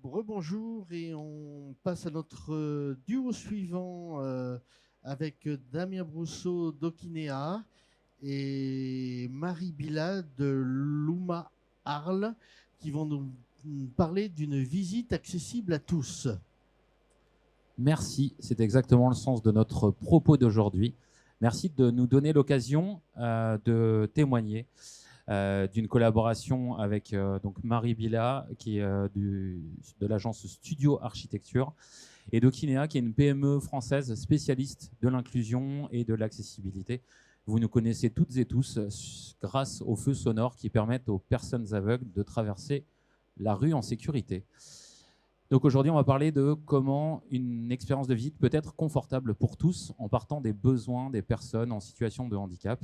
Rebonjour et on passe à notre duo suivant avec Damien Brousseau d'Okinéa et Marie Bila de Luma Arles qui vont nous parler d'une visite accessible à tous. Merci, c'est exactement le sens de notre propos d'aujourd'hui. Merci de nous donner l'occasion de témoigner d'une collaboration avec donc Marie Bila, qui est de l'agence Studio Architecture, et d'Okinéa, qui est une PME française spécialiste de l'inclusion et de l'accessibilité. Vous nous connaissez toutes et tous grâce aux feux sonores qui permettent aux personnes aveugles de traverser la rue en sécurité. Donc aujourd'hui, on va parler de comment une expérience de visite peut être confortable pour tous en partant des besoins des personnes en situation de handicap.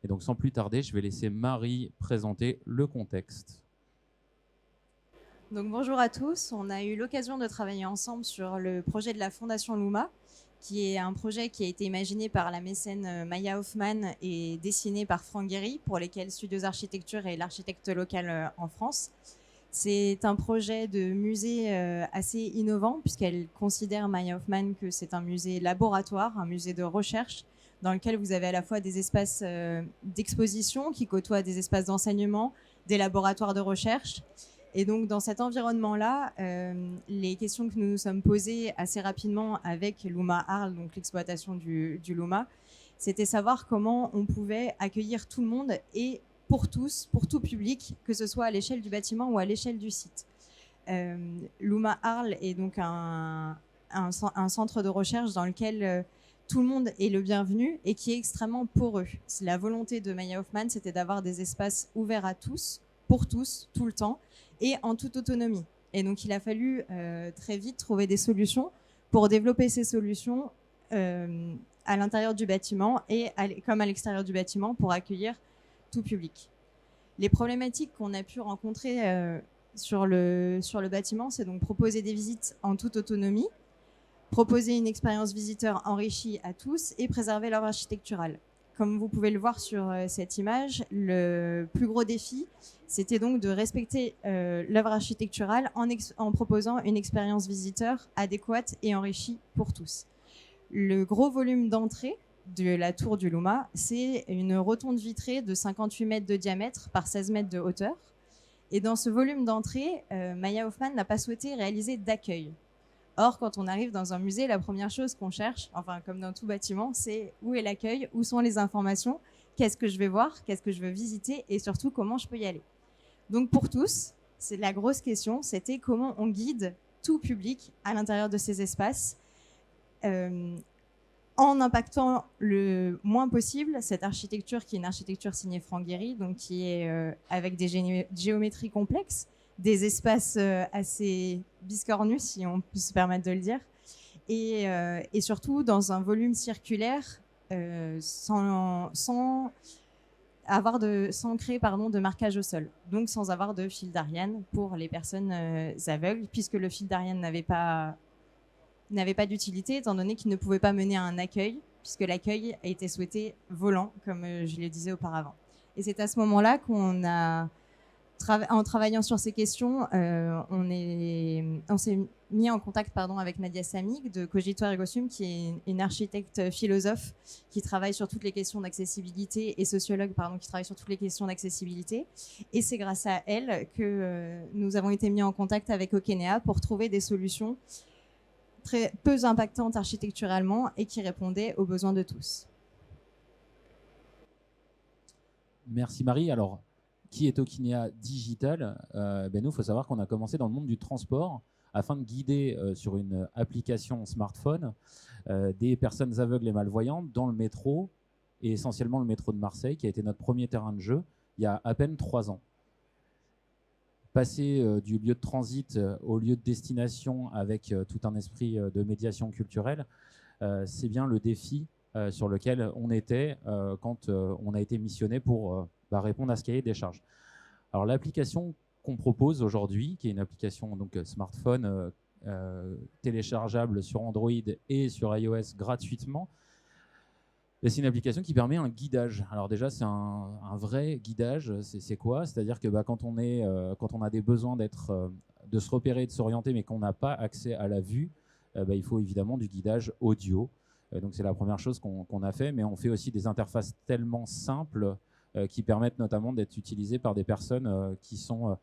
Et donc sans plus tarder, je vais laisser Marie présenter le contexte. Donc bonjour à tous, on a eu l'occasion de travailler ensemble sur le projet de la Fondation Luma, qui est un projet qui a été imaginé par la mécène Maya Hoffman et dessiné par Franck Guéry, pour lesquels Studios Architecture est l'architecte local en France. C'est un projet de musée assez innovant, puisqu'elle considère, Maya Hoffman, que c'est un musée laboratoire, un musée de recherche, dans lequel vous avez à la fois des espaces d'exposition qui côtoient des espaces d'enseignement, des laboratoires de recherche. Et donc, dans cet environnement-là, les questions que nous nous sommes posées assez rapidement avec Luma Arles, donc l'exploitation du Luma, c'était savoir comment on pouvait accueillir tout le monde et pour tous, pour tout public, que ce soit à l'échelle du bâtiment ou à l'échelle du site. Luma Arles est donc un centre de recherche dans lequel tout le monde est le bienvenu et qui est extrêmement poreux. La volonté de Maya Hoffman, c'était d'avoir des espaces ouverts à tous, pour tous, tout le temps, et en toute autonomie. Et donc, il a fallu très vite trouver des solutions pour développer ces solutions à l'intérieur du bâtiment et comme à l'extérieur du bâtiment pour accueillir tout public. Les problématiques qu'on a pu rencontrer sur le bâtiment, c'est donc proposer des visites en toute autonomie, proposer une expérience visiteur enrichie à tous et préserver l'œuvre architecturale. Comme vous pouvez le voir sur cette image, le plus gros défi, c'était donc de respecter l'œuvre architecturale en proposant une expérience visiteur adéquate et enrichie pour tous. Le gros volume d'entrée de la tour du Luma, c'est une rotonde vitrée de 58 mètres de diamètre par 16 mètres de hauteur. Et dans ce volume d'entrée, Maya Hoffman n'a pas souhaité réaliser d'accueil. Or, quand on arrive dans un musée, la première chose qu'on cherche, enfin comme dans tout bâtiment, c'est où est l'accueil, où sont les informations, qu'est-ce que je vais voir, qu'est-ce que je veux visiter et surtout comment je peux y aller. Donc pour tous, c'est la grosse question, c'était comment on guide tout public à l'intérieur de ces espaces en impactant le moins possible cette architecture qui est une architecture signée Franck Guéry, donc qui est avec des géométries complexes, des espaces assez biscornus, si on peut se permettre de le dire, et surtout dans un volume circulaire sans créer de marquage au sol, donc sans avoir de fil d'Ariane pour les personnes aveugles, puisque le fil d'Ariane n'avait pas d'utilité, étant donné qu'il ne pouvait pas mener à un accueil, puisque l'accueil a été souhaité volant, comme je le disais auparavant. Et c'est à ce moment-là qu'on a, en travaillant sur ces questions, on s'est mis en contact avec Nadia Samig de Cogito Ergo Sum, qui est une architecte philosophe qui travaille sur toutes les questions d'accessibilité, et sociologue qui travaille sur toutes les questions d'accessibilité. Et c'est grâce à elle que nous avons été mis en contact avec Okinéa pour trouver des solutions très peu impactantes architecturalement et qui répondaient aux besoins de tous. Merci Marie. Alors, qui est Okinéa Digital? Nous, il faut savoir qu'on a commencé dans le monde du transport afin de guider sur une application smartphone des personnes aveugles et malvoyantes dans le métro, et essentiellement le métro de Marseille, qui a été notre premier terrain de jeu il y a à peine 3 ans. Passer du lieu de transit au lieu de destination avec tout un esprit de médiation culturelle, c'est bien le défi sur lequel on était quand on a été missionné pour répondre à ce cahier des charges. Alors l'application qu'on propose aujourd'hui, qui est une application donc smartphone téléchargeable sur Android et sur iOS gratuitement, c'est une application qui permet un guidage. Alors déjà, c'est un vrai guidage. C'est quoi? C'est-à-dire que quand on a des besoins d'être de se repérer, de s'orienter, mais qu'on n'a pas accès à la vue, il faut évidemment du guidage audio. Donc c'est la première chose qu'on a fait, mais on fait aussi des interfaces tellement simples qui permettent notamment d'être utilisées par des personnes qui sont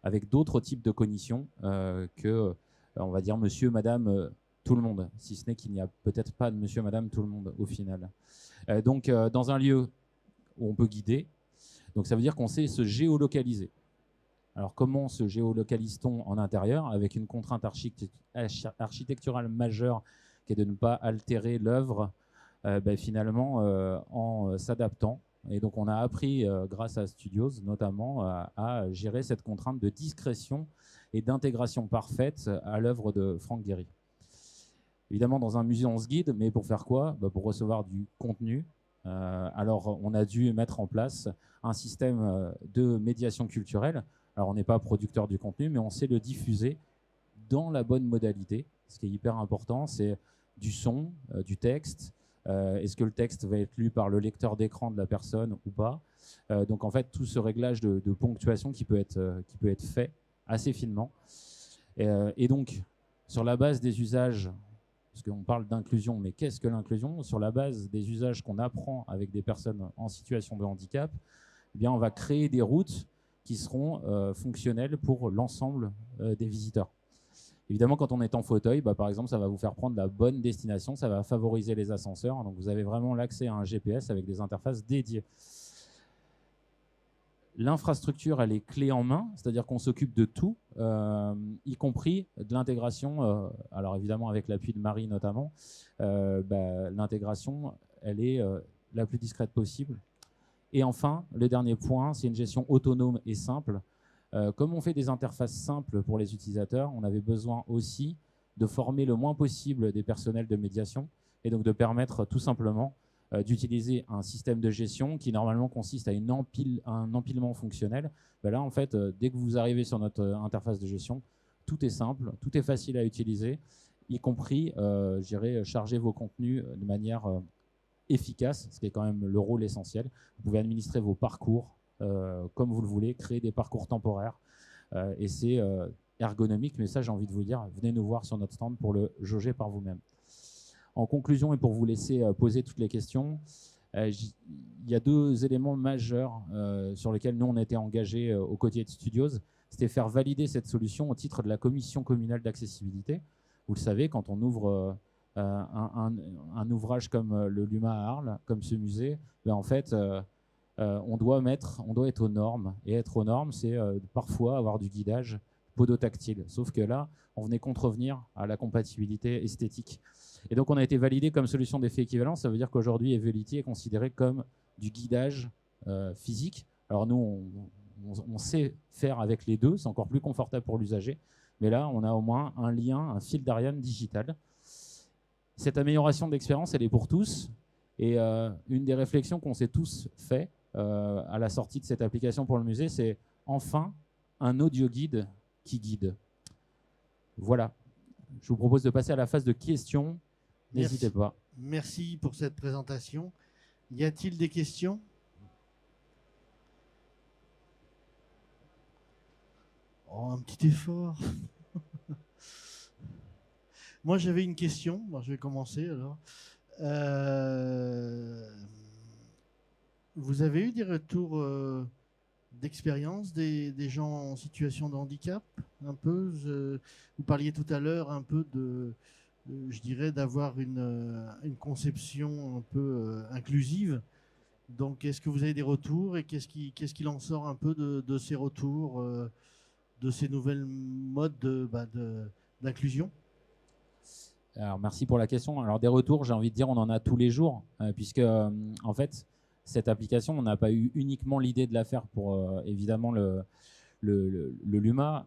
avec d'autres types de cognition que, on va dire, monsieur, madame, tout le monde, si ce n'est qu'il n'y a peut-être pas de monsieur, madame, tout le monde au final. Donc dans un lieu où on peut guider, donc ça veut dire qu'on sait se géolocaliser. Alors comment se géolocalise-t-on en intérieur avec une contrainte architecturale majeure qui est de ne pas altérer l'œuvre finalement en s'adaptant. Et donc on a appris grâce à Studios notamment à gérer cette contrainte de discrétion et d'intégration parfaite à l'œuvre de Frank Gehry. Évidemment dans un musée on se guide, mais pour faire quoi? Pour recevoir du contenu. Alors on a dû mettre en place un système de médiation culturelle. Alors on n'est pas producteur du contenu, mais on sait le diffuser dans la bonne modalité. Ce qui est hyper important, c'est du son, du texte. Est-ce que le texte va être lu par le lecteur d'écran de la personne ou pas? Donc en fait, tout ce réglage de ponctuation qui peut être fait assez finement. Et donc, sur la base des usages, parce qu'on parle d'inclusion, mais qu'est-ce que l'inclusion? Sur la base des usages qu'on apprend avec des personnes en situation de handicap, eh bien, on va créer des routes qui seront fonctionnelles pour l'ensemble des visiteurs. Évidemment, quand on est en fauteuil, par exemple, ça va vous faire prendre la bonne destination, ça va favoriser les ascenseurs. Donc, vous avez vraiment l'accès à un GPS avec des interfaces dédiées. L'infrastructure, elle est clé en main, c'est-à-dire qu'on s'occupe de tout, y compris de l'intégration. Alors, évidemment, avec l'appui de Marie notamment, l'intégration, elle est la plus discrète possible. Et enfin, le dernier point, c'est une gestion autonome et simple. Comme on fait des interfaces simples pour les utilisateurs, on avait besoin aussi de former le moins possible des personnels de médiation et donc de permettre tout simplement d'utiliser un système de gestion qui normalement consiste à un empilement fonctionnel. Là, en fait, dès que vous arrivez sur notre interface de gestion, tout est simple, tout est facile à utiliser, y compris, charger vos contenus de manière efficace, ce qui est quand même le rôle essentiel. Vous pouvez administrer vos parcours comme vous le voulez, créer des parcours temporaires. Et c'est ergonomique, mais ça, j'ai envie de vous dire, venez nous voir sur notre stand pour le jauger par vous-même. En conclusion, et pour vous laisser poser toutes les questions, il y a deux éléments majeurs sur lesquels nous, on a été engagés aux côtés de Studios. C'était faire valider cette solution au titre de la commission communale d'accessibilité. Vous le savez, quand on ouvre un ouvrage comme le LUMA à Arles, comme ce musée, en fait, on doit être aux normes. Et être aux normes, c'est parfois avoir du guidage podotactile. Sauf que là, on venait contrevenir à la compatibilité esthétique. Et donc, on a été validé comme solution d'effet équivalent. Ça veut dire qu'aujourd'hui, Evelity est considéré comme du guidage physique. Alors nous, on sait faire avec les deux. C'est encore plus confortable pour l'usager. Mais là, on a au moins un lien, un fil d'Ariane digital. Cette amélioration d'expérience, elle est pour tous. Et une des réflexions qu'on s'est tous fait à la sortie de cette application pour le musée, c'est enfin un audio guide qui guide. Voilà. Je vous propose de passer à la phase de questions. N'hésitez pas. Merci pour cette présentation. Y a-t-il des questions? Oh, un petit effort. Moi, j'avais une question. Bon, je vais commencer alors. Vous avez eu des retours d'expérience des gens en situation de handicap? Un peu. Vous parliez tout à l'heure un peu je dirais, d'avoir une conception un peu inclusive. Donc, est-ce que vous avez des retours et qu'est-ce qu'il en sort un peu de ces retours, de ces nouvelles modes d'inclusion? Alors, merci pour la question. Alors, des retours, j'ai envie de dire, on en a tous les jours, puisque, en fait, cette application, on n'a pas eu uniquement l'idée de la faire pour, évidemment, le LUMA.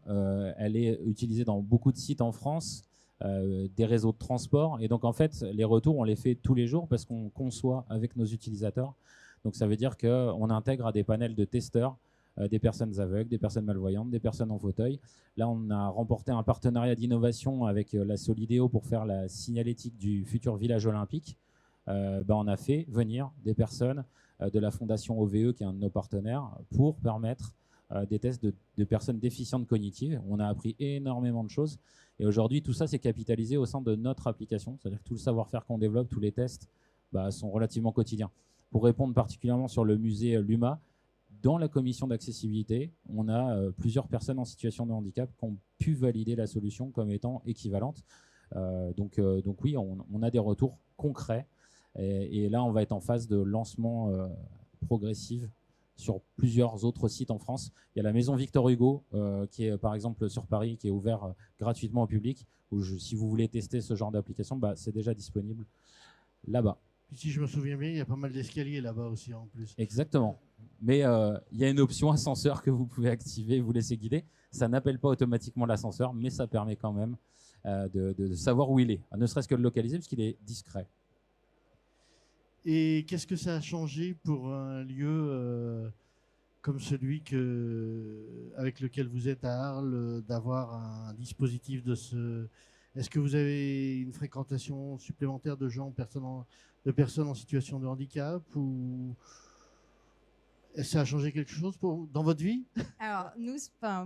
Elle est utilisée dans beaucoup de sites en France, des réseaux de transport. Et donc, en fait, les retours, on les fait tous les jours parce qu'on conçoit avec nos utilisateurs. Donc, ça veut dire qu'on intègre à des panels de testeurs des personnes aveugles, des personnes malvoyantes, des personnes en fauteuil. Là, on a remporté un partenariat d'innovation avec la Solideo pour faire la signalétique du futur village olympique. On a fait venir des personnes de la fondation OVE, qui est un de nos partenaires, pour permettre des tests de personnes déficientes cognitives. On a appris énormément de choses. Et aujourd'hui, tout ça, c'est capitalisé au sein de notre application. C'est-à-dire que tout le savoir-faire qu'on développe, tous les tests, sont relativement quotidiens. Pour répondre particulièrement sur le musée Luma, dans la commission d'accessibilité, on a plusieurs personnes en situation de handicap qui ont pu valider la solution comme étant équivalente. Donc oui, on a des retours concrets. Et là, on va être en phase de lancement progressif sur plusieurs autres sites en France. Il y a la maison Victor Hugo, qui est par exemple sur Paris, qui est ouvert gratuitement au public, où si vous voulez tester ce genre d'application, c'est déjà disponible là-bas. Si je me souviens bien, il y a pas mal d'escaliers là-bas aussi en plus. Exactement. Mais il y a une option ascenseur que vous pouvez activer et vous laisser guider. Ça n'appelle pas automatiquement l'ascenseur, mais ça permet quand même de savoir où il est, ne serait-ce que le localiser, parce qu'il est discret. Et qu'est-ce que ça a changé pour un lieu comme celui avec lequel vous êtes à Arles, d'avoir un dispositif de ce... Est-ce que vous avez une fréquentation supplémentaire de de personnes en situation de handicap, ou ça a changé quelque chose dans votre vie? Alors,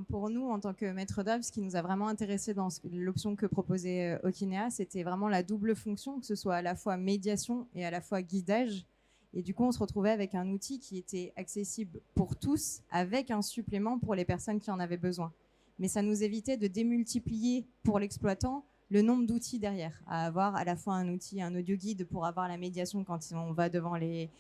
pour nous, en tant que maître d'œuvre, ce qui nous a vraiment intéressé dans l'option que proposait Okinea, c'était vraiment la double fonction, que ce soit à la fois médiation et à la fois guidage. Et du coup, on se retrouvait avec un outil qui était accessible pour tous, avec un supplément pour les personnes qui en avaient besoin. Mais ça nous évitait de démultiplier pour l'exploitant le nombre d'outils derrière, à avoir à la fois un outil, un audio guide pour avoir la médiation quand on va dans les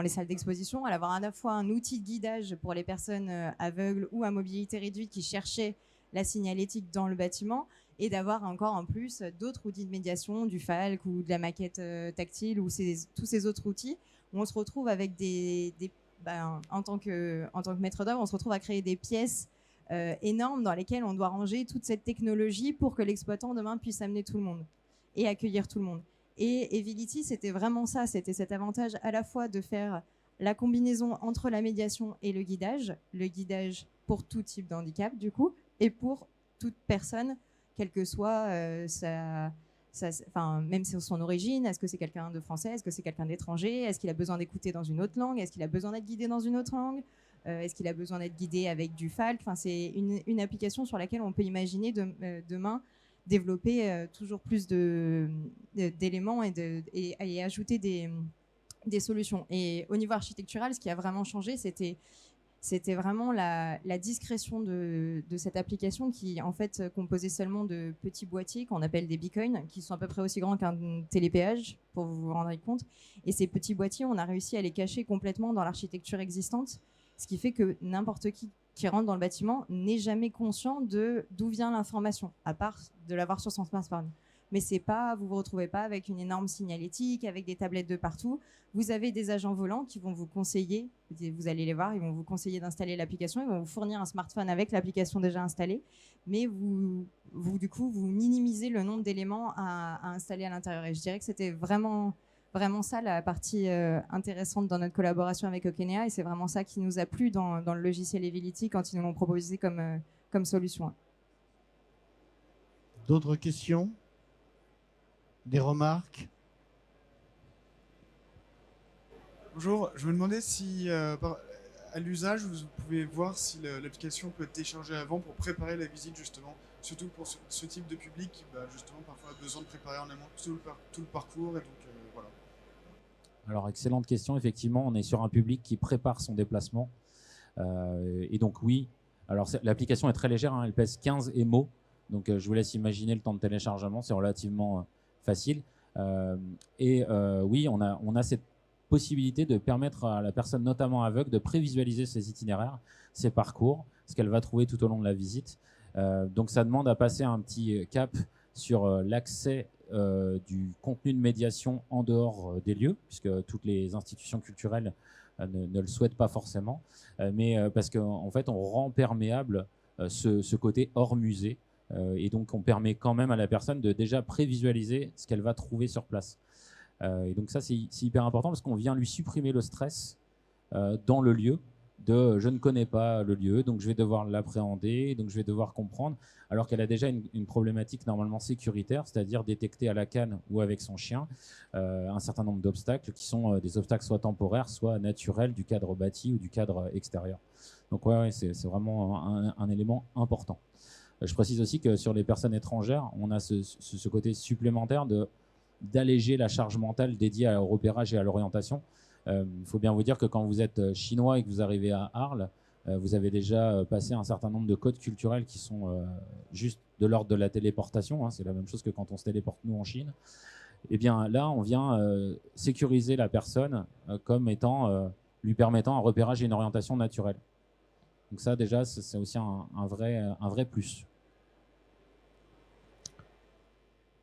salles d'exposition, à avoir à la fois un outil de guidage pour les personnes aveugles ou à mobilité réduite qui cherchaient la signalétique dans le bâtiment, et d'avoir encore en plus d'autres outils de médiation, du Falc ou de la maquette tactile ou tous ces autres outils, où on se retrouve avec en tant que maître d'œuvre, on se retrouve à créer des pièces énormes dans lesquelles on doit ranger toute cette technologie pour que l'exploitant demain puisse amener tout le monde et accueillir tout le monde. Et Evility, c'était vraiment ça, c'était cet avantage à la fois de faire la combinaison entre la médiation et le guidage pour tout type de handicap du coup, et pour toute personne, quelle que soit même son origine. Est-ce que c'est quelqu'un de français, est-ce que c'est quelqu'un d'étranger, est-ce qu'il a besoin d'écouter dans une autre langue, est-ce qu'il a besoin d'être guidé dans une autre langue, est-ce qu'il a besoin d'être guidé avec du Falc. C'est une application sur laquelle on peut imaginer demain développer toujours plus d'éléments et ajouter des solutions. Et au niveau architectural, ce qui a vraiment changé, c'était vraiment la discrétion de cette application, qui en fait composait seulement de petits boîtiers qu'on appelle des beacons, qui sont à peu près aussi grands qu'un télépéage, pour vous rendre compte. Et ces petits boîtiers, on a réussi à les cacher complètement dans l'architecture existante, ce qui fait que n'importe qui rentre dans le bâtiment n'est jamais conscient d'où vient l'information, à part de l'avoir sur son smartphone. Mais vous vous retrouvez pas avec une énorme signalétique, avec des tablettes de partout. Vous avez des agents volants qui vont vous conseiller, vous allez les voir, ils vont vous conseiller d'installer l'application, ils vont vous fournir un smartphone avec l'application déjà installée, mais vous minimisez le nombre d'éléments à installer à l'intérieur. Et je dirais que c'était vraiment ça la partie intéressante dans notre collaboration avec Okinea, et c'est vraiment ça qui nous a plu dans le logiciel Evility quand ils nous l'ont proposé comme solution. D'autres questions? Des remarques? Bonjour, je me demandais si à l'usage vous pouvez voir si l'application peut être téléchargée avant pour préparer la visite, justement, surtout pour ce type de public qui justement parfois a besoin de préparer en amont tout le parcours, et donc voilà. Alors, excellente question. Effectivement, on est sur un public qui prépare son déplacement, et donc oui, alors l'application est très légère, hein, elle pèse 15 MO, donc je vous laisse imaginer le temps de téléchargement, c'est relativement facile. Oui, on a cette possibilité de permettre à la personne, notamment aveugle, de prévisualiser ses itinéraires, ses parcours, ce qu'elle va trouver tout au long de la visite. Donc ça demande à passer un petit cap sur l'accès du contenu de médiation en dehors des lieux, puisque toutes les institutions culturelles ne le souhaitent pas forcément, mais parce qu'en fait on rend perméable ce côté hors musée. Et donc, on permet quand même à la personne de déjà prévisualiser ce qu'elle va trouver sur place. Et donc ça, c'est hyper important parce qu'on vient lui supprimer le stress dans le lieu de « je ne connais pas le lieu, donc je vais devoir l'appréhender, donc je vais devoir comprendre », alors qu'elle a déjà une problématique normalement sécuritaire, c'est-à-dire détecter à la canne ou avec son chien un certain nombre d'obstacles qui sont des obstacles soit temporaires, soit naturels du cadre bâti ou du cadre extérieur. Donc ouais, c'est vraiment un élément important. Je précise aussi que sur les personnes étrangères, on a ce côté supplémentaire d'alléger la charge mentale dédiée au repérage et à l'orientation. Il faut bien vous dire que quand vous êtes chinois et que vous arrivez à Arles, vous avez déjà passé un certain nombre de codes culturels qui sont juste de l'ordre de la téléportation. C'est la même chose que quand on se téléporte nous en Chine. Et bien là, on vient sécuriser la personne comme étant, lui permettant un repérage et une orientation naturelle. Donc ça, déjà, c'est aussi un vrai plus.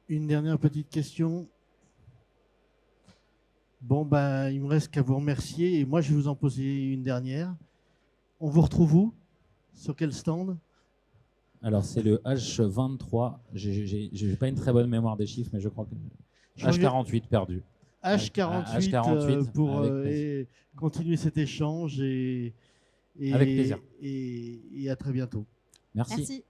Une dernière petite question. Bon, ben, il me reste qu'à vous remercier. Et moi, je vais vous en poser une dernière. On vous retrouve où? Sur quel stand? Alors, c'est le H23. J'ai pas une très bonne mémoire des chiffres, mais je crois que H48 perdu. H48 pour avec continuer cet échange avec plaisir. Et à très bientôt. Merci. Merci.